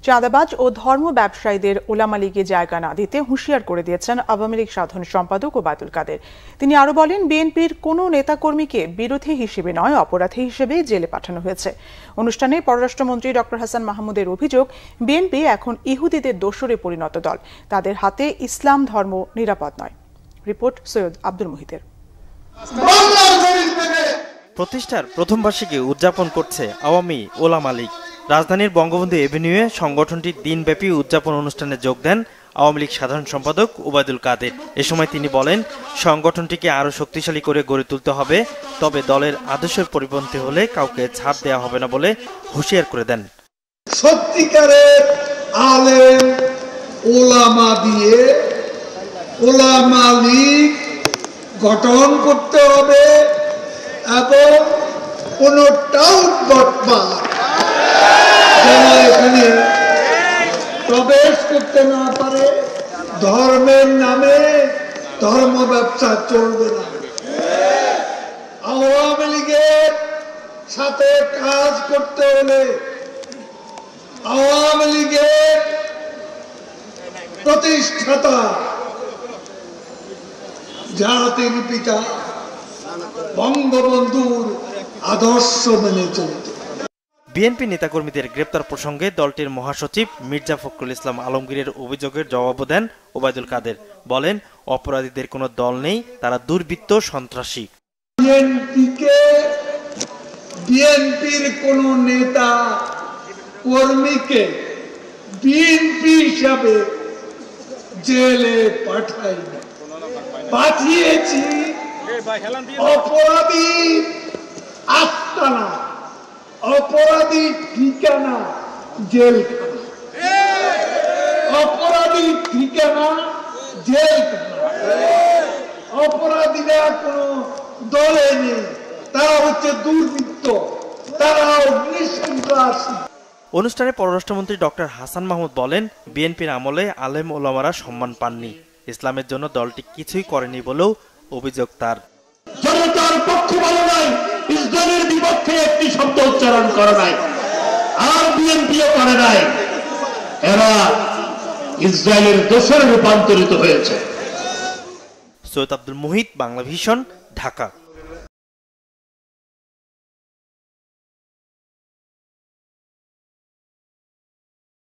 চাঁদাবাজ ও ধর্ম ব্যবসায়ীদের ওলামা লীগে জায়গা না দিতে হুঁশিয়ার করে দিয়েছেন আওয়ামী লীগ সাধারণ সম্পাদক ওবায়দুল কাদের। তিনি আরো বলেন, বিএনপির কোনো নেতাকর্মীকে বিরোধী হিসেবে নয়, অপরাধী হিসেবে জেলে পাঠানো হয়েছে। অনুষ্ঠানে পররাষ্ট্রমন্ত্রী ডক্টর হাসান মাহমুদের অভিযোগ, বিএনপি এখন ইহুদিদের দোসরে পরিণত দল, তাদের হাতে ইসলাম ধর্ম নিরাপদ নয়। রিপোর্ট সৈয়দ আব্দুল মুহিতের। প্রতিষ্ঠার প্রথম বার্ষিকী উদযাপন করছে আওয়ামী ওলামা লীগ। রাজধানীর বঙ্গবন্ধু এভিনিউয়ে সংগঠনটির দিনব্যাপী উদযাপন অনুষ্ঠানে যোগ দেন আওয়ামী লীগ সাধারণ সম্পাদক ওবায়দুল কাদের। এ সময় তিনি বলেন, সংগঠনটিকে আরো শক্তিশালী করে গড়ে তুলতে হবে, তবে দলের আদর্শের পরিপন্থী হলে কাউকে ছাড় দেওয়া হবে না বলে হুঁশিয়ার করে দেন। সত্যিকারের আলেম ওলামা দিয়ে ওলামা লীগ গঠন করতে হবে এবং কোন টাউট বটপার যেন এখানে প্রবেশ করতে না পারে। ধর্মের নামে ধর্ম ব্যবসা চলবে না। আওয়ামী লীগের সাথে কাজ করতে হলে আওয়ামী লীগের প্রতিষ্ঠাতা জাতির পিতা বঙ্গবন্ধুর আদর্শ মেনে চলত। বিএনপি নেতাকর্মীদের গ্রেপ্তার প্রসঙ্গে দলটির মহাসচিব মির্জা ফখরুল ইসলাম আলমগীরের অভিযোগের জবাব দেন ওবায়দুল কাদের। বলেন, অপরাধীদের কোনো দল নেই, তারা দুর্বৃত্ত, সন্ত্রাসী। বিএনপির কোন নেতা কর্মীকে বিএনপি হিসাবে জেলে পাঠিয়েছি অপরাধী আস্তানা, অপরাধী ঠিকানা জেলখানা, অপরাধী ঠিকানা জেলখানা। অপরাধীরা কোন দলে নেই, তারা হচ্ছে দুর্বৃত্ত, তারা অগ্নিসন্ত্রাসী। অনুষ্ঠানে পররাষ্ট্রমন্ত্রী ডক্টর হাসান মাহমুদ বলেন, বিএনপির আমলে আলেম ওলামারা সম্মান পাননি, ইসলামের জন্য দলটি কিছুই করেনি বলেও অভিযোগ তার। জনতার পক্ষে বলে নাই, ইসলামের বিপক্ষে একটি শব্দ উচ্চারণ করে নাই, আর বিএনপিও করে নাই। এরা ইসরায়েলের দোসরে রূপান্তরিত হয়েছে। সৈয়দ আব্দুল মুহিত, বাংলা ভিশন, ঢাকা।